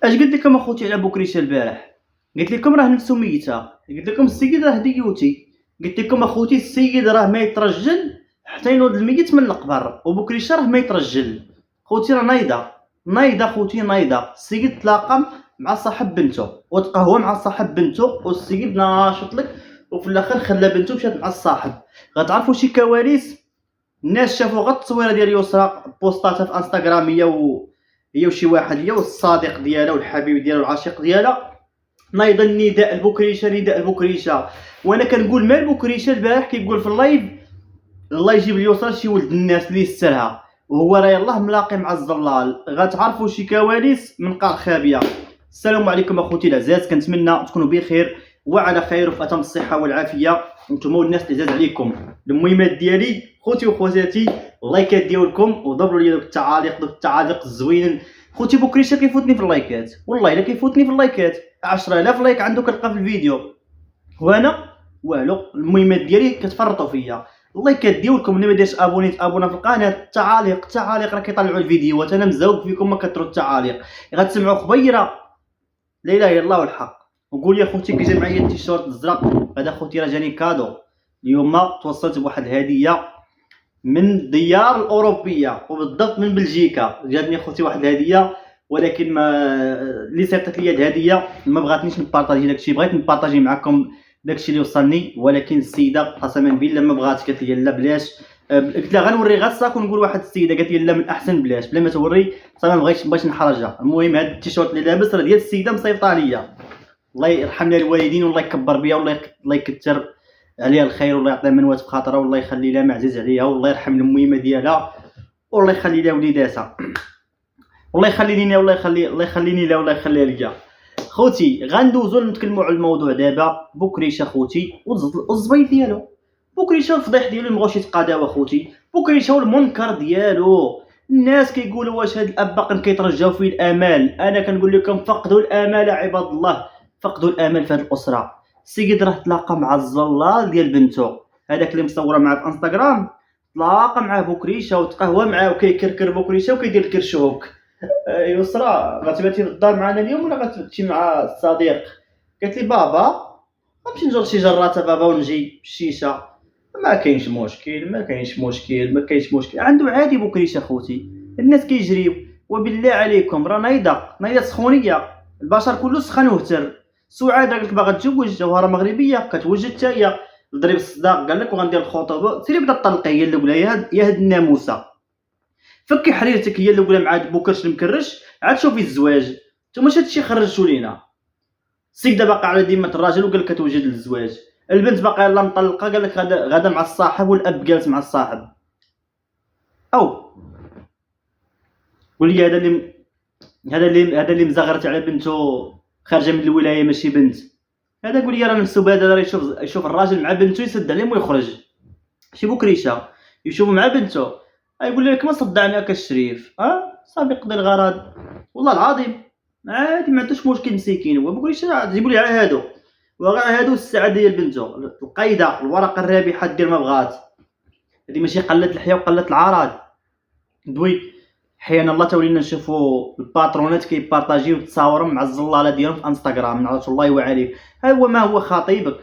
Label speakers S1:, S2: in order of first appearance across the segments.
S1: اش قلت لكم اخوتي على بوكريشه البارح؟ قلت لكم راه نفسه ميته، قلت لكم السيد راه ديوتي، قلت لكم اخوتي السيد راه ما يترجل حتى ينوض الميت من القبر، وبوكريشه راه ما يترجل. خوتي راه نايضه خوتي نايضه. السيد تلاقى مع صاحب بنته وتقهوى مع صاحب بنته، والسيد ناشط لك، وفي الاخر خلى بنته مشات مع الصاحب. غتعرفوا شي كواليس؟ الناس شافوا غير التصويره ديال يسرى بوستاتها في انستغرام، هي وشي واحد، هي والصديق ديالها والحبيب ديالها والعشيق ديالها. نايض النداء البكريشه، نداء البكريشه. وانا كنقول مال بكريشه البارح كيقول في اللايف الله يجيب اليسرى شي ولد الناس اللي يسترها، وهو راه يلاه ملاقي مع الزلال. غتعرفوا شي كواليس من قاع خابيه. السلام عليكم اخوتي العزاز، كنتمنى تكونوا بخير وعلى خير وفي اتم الصحه والعافيه نتوما والناس اللي عزاز عليكم. المهمات ديالي خوتي وخواتاتي، اللايكات ديالكم وضربوا لي دوك التعاليق الزوينين. خوتي بكريشه كيفوتني في اللايكات، والله الا كيفوتني في اللايكات. 10000 لايك عنده كنلقى في الفيديو وانا والو. المهمات ديالي كتفرطوا فيا. اللايكات ديالكم اللي ما دايرش ابونا في القناه. التعاليق راه كيطلعوا الفيديوهات، انا مزوق فيكم ما كثروا التعاليق. غتسمعوا خبيره لا اله الا الله والحق. وقول لي اخوتي كي جا معايا التيشيرت الزرق هذا اخوتي راه جاني كادو. اليوم توصلت بواحد الهديه من الديار الاوروبيه وبالضبط من بلجيكا. جاتني اخوتي واحد الهديه، ولكن ما اللي صيفطت لي الهديه ما بغاتنيش نبارطاجي داكشي. بغيت نبارطاجي معكم داكشي اللي وصلني، ولكن السيده قسما بالله ما بغات. قالت لي لا بلاش. قلت لها غنوري غير الصاك ونقول واحد السيده. قالت لي لا من الاحسن بلاش، بلا ما توري. صافي ما بغيتش نحرجها. المهم هذا التيشيرت اللي لابس راه ديال السيده مصيفطه ليا. الله يرحم لها الوالدين والله يكبر بها والله يكثر عليها الخير والله يعطيها منوات في خاطرها والله يخلي لها معزز عليها والله يرحم المهمه ديالها والله يخلي لها وليداتها. والله يخليني الله يخليني لها والله يخليها ليا. خوتي غندوزو نتكلموا على الموضوع دابا. بكريشه خوتي والزبيط ديالو. بكريشه الفضيح ديالو مبغاوش يتقاداو اخوتي. بكريشه والمنكر ديالو. الناس كيقولوا واش هاد الاب باقي كيترجاو فيه الامال. انا كنقول لكم فقدوا الامال عباد الله، فقدوا الامل في هذه الاسره. السيد راه تلاقى مع الزلال ديال بنته، هذاك اللي مصوره معاه في انستغرام. تلاقى معاه بكريشه وتقهوى معاه وكيكركر بكريشه وكيدير الكرشوك. يسرا غتباتي في الدار معنا اليوم ولا غتمشي مع الصديق؟ قالت لي بابا غنمشي نجر شي جراته بابا ونجي بالشيشه. ما كاينش مشكل ما كاينش مشكل. عنده عادي بكريشه خوتي. الناس كيجريو. وبالله عليكم راه نايضه سخونيه. البشر كله سخن وهتر. سعاد قالك باغا تزوج جوهره مغربيه كتوجد حتى هي. ضرب الصداق قال لك وغندير الخطوبه. سيري بدا طلقي هي الاولى يا هاد الناموسه. فكي حريرتك هي الاولى مع بوكرش المكرش. عاد شوفي الزواج نتوما هادشي خرجتو لينا. السيده باقا على ذمه الراجل وقال لك كتوجد للزواج. البنت باقا يلاه مطلقه قال لك غدا مع الصاحب، والاب جالس مع الصاحب. او قول لي هذا اللي مزغرت على بنته خارجه من الولايه ماشي بنت. هذا قول لي راه نفسو بادر يشوف الراجل مع بنته يسد عليهم ويخرج. شي بكريشه يشوف مع بنته يقول لك ما صدعناك الشريف. صافي قضي الغرض. والله العظيم عادي ما عندوش مشكل مسكين. هو بكريشه تجيبوا لي على هادو وغير هادو السعاده ديال بنته. القايده الورقه الرابحه دير ما بغات. هذه ماشي قله الحياه وقله العراض. دوي حيانا الله تولينا نشوفوا الباترونات كيبارطاجيو التصاورهم مع الزلاله ديالهم في انستغرام. نعرف الله يوعليك. ها هو ما هو خطيبك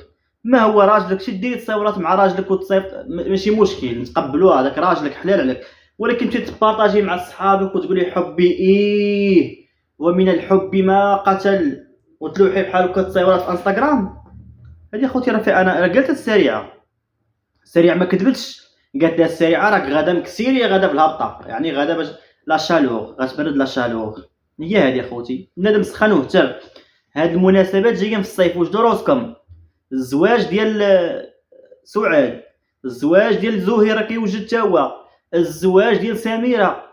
S1: ما هو راجلك. شي ديري تصاورات مع راجلك وتصيفط ماشي مشكل نتقبلوها، هذاك راجلك حلال عليك. ولكن تمشي تبارطاجي مع صحابك وتقولي حبي ومن الحب ما قتل وتلوحي بحال هكا تصاورات في انستغرام. هذه اخوتي راه انا قالت السريعه ما كذبتش. قالت لها السريعه راك غادا مكسيري غادا بالهبطه، يعني غادا باش لا شالور غتبرد لا شالور. هي هذه اخوتي بنادم سخن وهتر. هاد المناسبات جايه في الصيف. واش دروسكم؟ الزواج ديال سعاد، الزواج ديال زهيره كيوجد حتى هو، الزواج ديال سميره.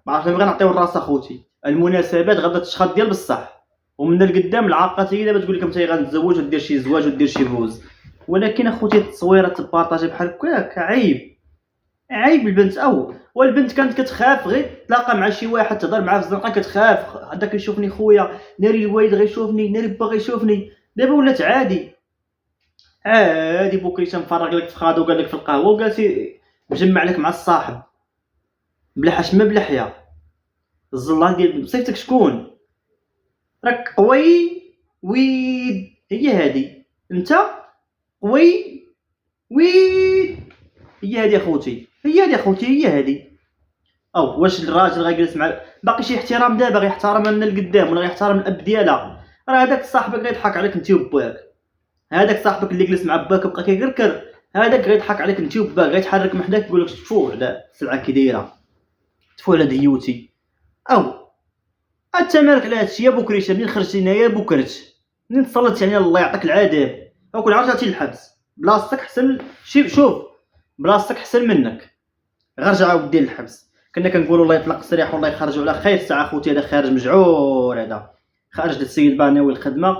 S1: ما عرفتش بغا نعطيو الراس اخوتي. المناسبات غادا تشخط ديال بصح. ومن القدام العاقه هي دابا تقول لكم حتى غنتزوج ودير شي زواج ودير شي بوز. ولكن اخوتي التصويره تبارطاجي بحال هكاك عيب البنت. والبنت كانت كتخاف غير تلاقى مع شي واحد تهضر معاه في الزنقه كتخاف هذا كيشوفني خويا ناري الوالد غيشوفني ناري با غيشوفني. دابا ولات عادي بوكريشه مفرق لك في خادو قال لك في القهوه وقالتي مجمع لك مع الصاحب بلا حشمه بلا حياه. الزلان ديال صيفتك شكون؟ راك قوي ويد، هي هادي. انت قوي ويد، هي هادي اخوتي، هي هادي اخوتي، هي هادي. او واش الراجل غيجلس مع باقي شي احترام دابا غيحترم من القدام ولا غيحترم الاب ديالها؟ راه هذاك صاحبك غيضحك عليك انت وباك، هذاك صاحبك اللي جلس مع باك وبقى كيكركر هذاك غيضحك عليك انت وباك، غيتحرك من حداك يقول لك تفو على السلعه كي دايره، تفو على ديوتي. او انت مالك على هادشي يا بوكريشه؟ منين خرجتي هنايا بوكرت؟ منين تصلت يعني الله يعطيك العذاب؟ او كون عرفتي تمشي للحبس بلاصتك احسن. شوف بلاصتك احسن منك، غير رجع ودي للحبس. كنا كنقولوا الله يطلق السريح والله يخرجوا على خير، ساعه خوتي هذا خارج مجعور، هذا خارج السيد باناوي الخدمه.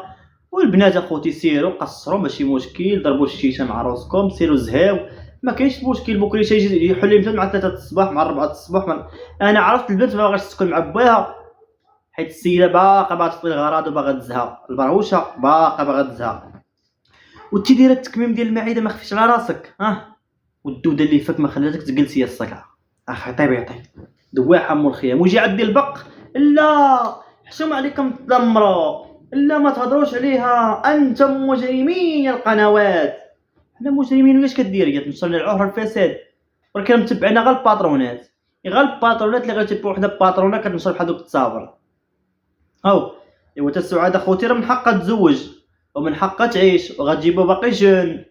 S1: والبنات اخوتي سيروا قصروا ماشي مشكل، ضربوا الشيشه مع راسكم، سيروا زهاو، ما كاينش مشكل. بكري يجي يحل لي مع 3 الصباح مع 4 الصباح. انا عرفت البنت ما باغاش تسكن مع باها حيت السيده باغا تطوي الغراض وباغا تزها البرهوشه، باغا تزها. وانتي دايره التكميم ديال المعده ما خفيش على راسك والدوده اللي فيك ما خلاتك تجلس هي الصقعه. اخي طيب دواحه مول الخيام ويجي عندي البق. لا حشوم عليكم تدمروا، لا ما تهضروش عليها، انتم مجرمين يا القنوات. حنا مجرمين واش كدير؟ هي تنشر للعهر الفساد ولكن متبعنا غير الباترونات، غير الباترونات اللي غتجيب وحده باترونه كتنشر بحال دوك التصاور. ايوا تا السعاده خوتي راه من حقها تزوج ومن حقها تعيش وغتجيبو باقي جون.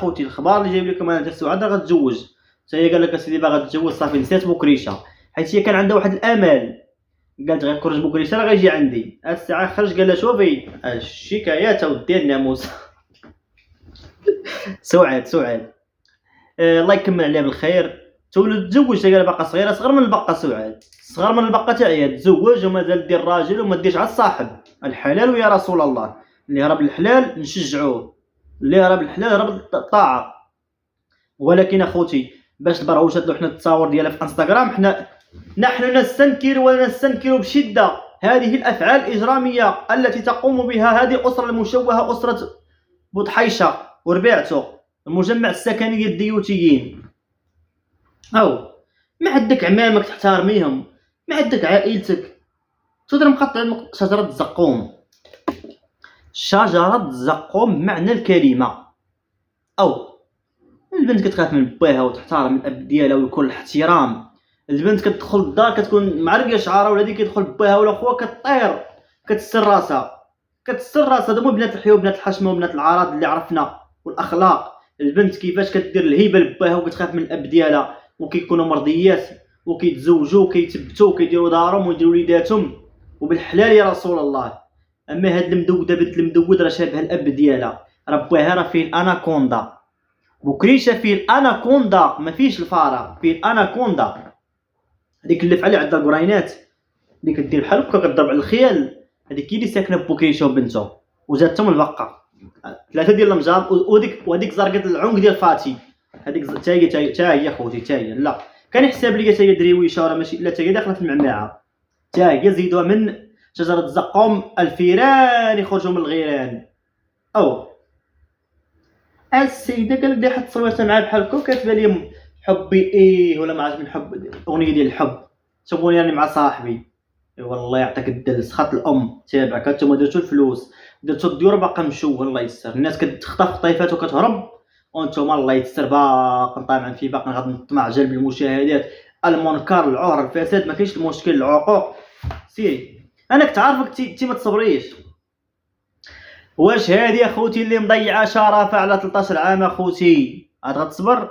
S1: خوتي الخبار اللي جايب لكم انا تا السعاده غتزوج، حتى هي قال لك اسيدي باغا تتزوج صافي نسات بوكريشه، حيت هي كان عندها واحد الامل، قالت غيخرج بوكريشه راه غيجي عندي. هاد الساعه خرج قال لها شوفي الشكايات ودي الناموس. سعاد الله يكمل عليها بالخير، تولد تزوج قال باقا صغيره، صغر من البقه سعاد، صغر من البقه تاع هي تزوج ومازال دير راجل وما ديرش على الصاحب. الحلال ويا رسول الله، اللي هرب الحلال نشجعوه، اللي هرب الحلال هرب الطاعه. ولكن اخوتي باش البرهوشات لو حنا التصاور ديالها في انستغرام، نحن نستنكر ونستنكر بشده هذه الافعال الاجراميه التي تقوم بها هذه الاسره المشوهه، اسره بوطحيشه وربيعته، المجمع السكني ديال الديوتيين. ما عندك عمامك تحترميهم، ما عندك عائلتك، تقدر مقطع شجره الزقوم، شجره الزقوم بمعنى الكلمه. البنت كتخاف من باها وتحترم الاب ديالها ويكون الاحترام. البنت كتدخل الدار كتكون معرقه شعرها، ولادي كيدخل باها ولا خوها كطير كتسر راسها. هادو بنات الحياه وبنات الحشمه وبنات العراض اللي عرفنا والاخلاق. البنت كيفاش كدير الهيبه لباها وكتخاف من الاب ديالها، وكيكونوا مرضيات وكيتزوجوا وكيتبتوا وكيديروا دارهم ويديروا وليداتهم وبالحلال يا رسول الله. اما هاد المدوده بنت المدود راه شابه الاب ديالها، راه باها راه فيه الاناكوندا. بوكريشه فيه الاناكوندا، ما فيش الفاره، فيه الاناكوندا. هذيك اللي فعلي عندها القرينات اللي كدير بحال هكا كضرب على الخيال، هذيك هي اللي ساكنه بوكريشه وبنته وجاتهم البقه 3 ديال المجام. وهذيك زرقت العنق ديال فاتي، هذيك تا هي خوتي تا هي. لا كان يحسب لي تا هي دريويشه راه ماشي، لا تا هي داخله في المعمعه، تا هي زيدوها من شجره الزقوم الفيران يخرجوا من الغيران. السيده قال لي حط صورتها معاه بحال هكا كاتبه لي حبي ولا ما عرفت من حب اغنيه ديال الحب، سموني راني مع صاحبي. والله يعطيك الدلس، خط الام تابعك انتما درتو الفلوس، درتو الديور باقا مشوه. الله يسر، الناس كتخطف خطيفات وكتهرب وانتما الله يسر باقا طامعين في باقا غادي نطمع جلب المشاهدات. المنكر العهر الفساد ما كاينش المشكل، العقوق سيري. انا كنت عارفك انت ما تصبريش. واش هادي اخوتي اللي مضيعه شرفه على 13 عام اخوتي غتصبر؟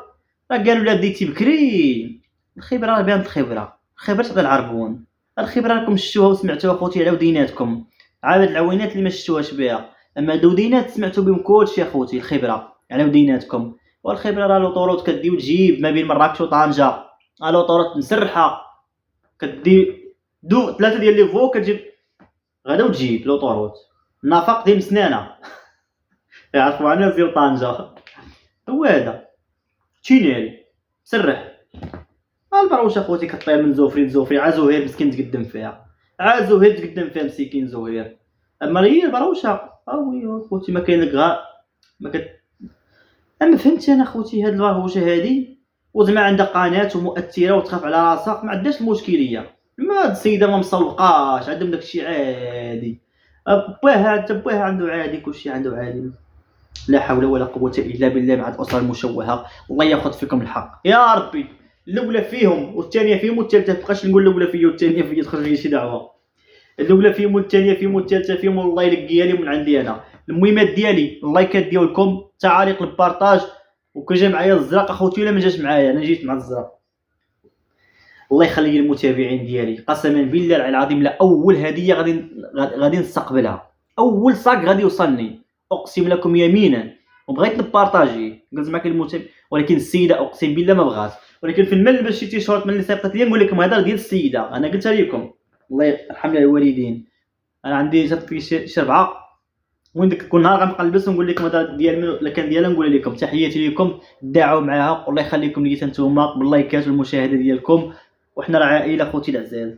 S1: راه قالوا لا بديتي بكري. الخبره راه بيان، الخبره تعطي العربون. الخبره راكم شفتوها وسمعتوها اخوتي على وديناتكم، عاد العوينات اللي ما شفتوهاش بها، اما الودينات سمعتوا بهم كلشي اخوتي. الخبره على وديناتكم، والخبره راه لوطوروط كدي وتجيب ما بين مراكش وطنجه، لوطوروط مسرحه كدي 3 ديال لي فو كتجيب غدا وتجيب لوطوروط نافق ديال مسنانه يعرفوا عنا ديال طنجه. هو هذا تشينيري سرح البروش اخوتي كطير من زوفري لزوفري. زهير مسكين تقدم فيها، زهير تقدم فيها مسكين زهير. اما هي البروشه اخوتي ما كاين لك غا ما اما فهمتي انا اخوتي هاد البروشه هادي وزعما عندها قناه ومؤثره وتخاف على راسها ما عندهاش المشكليه. ما هاد السيده ما مسوقاش، عندهم داكشي عادي. باه عنده عادي، كلشي عنده عادي. لا حول ولا قوة إلا بالله مع الأسرة المشوهة. الله ياخذ فيكم الحق يا ربي. الأولى فيهم والثانية فيهم والثالثة، مابقاش نقول الأولى فيا والثانية فيا، تخرج لي شي دعوة. الأولى فيهم والثانية فيهم والثالثة فيهم، والله يلقيها لي من عندي أنا. المهمات ديالي اللايكات ديالكم، تعاليق، البارطاج، وكجا معايا الزرق اخوتي ولا ما جاش معايا، انا جيت مع الزرق. الله يخلي المتابعين ديالي، قسما بالله العظيم لا اول هديه غادي نستقبلها، اول صاك غادي يوصلني، اقسم لكم يمينا. وبغيت نبارطاجي قلت معك المتابع، ولكن السيده اقسم بالله ما بغات. ولكن في المال باش شي تيشورت من اللي صيفطت لي، نقول لكم هذا ديال السيده، انا قلتها لكم الله يرحم لها الوالدين. انا عندي جات لي شي 4، وين ديك كل نهار غنبقى نلبس ونقول لكم هذا ديال من، ولا كان ديالها نقول لكم تحياتي لكم، دعوا معاها والله يخليكم لي نتوما باللايكات والمشاهده ديالكم، وحنا راه عائله خوتي العزاز.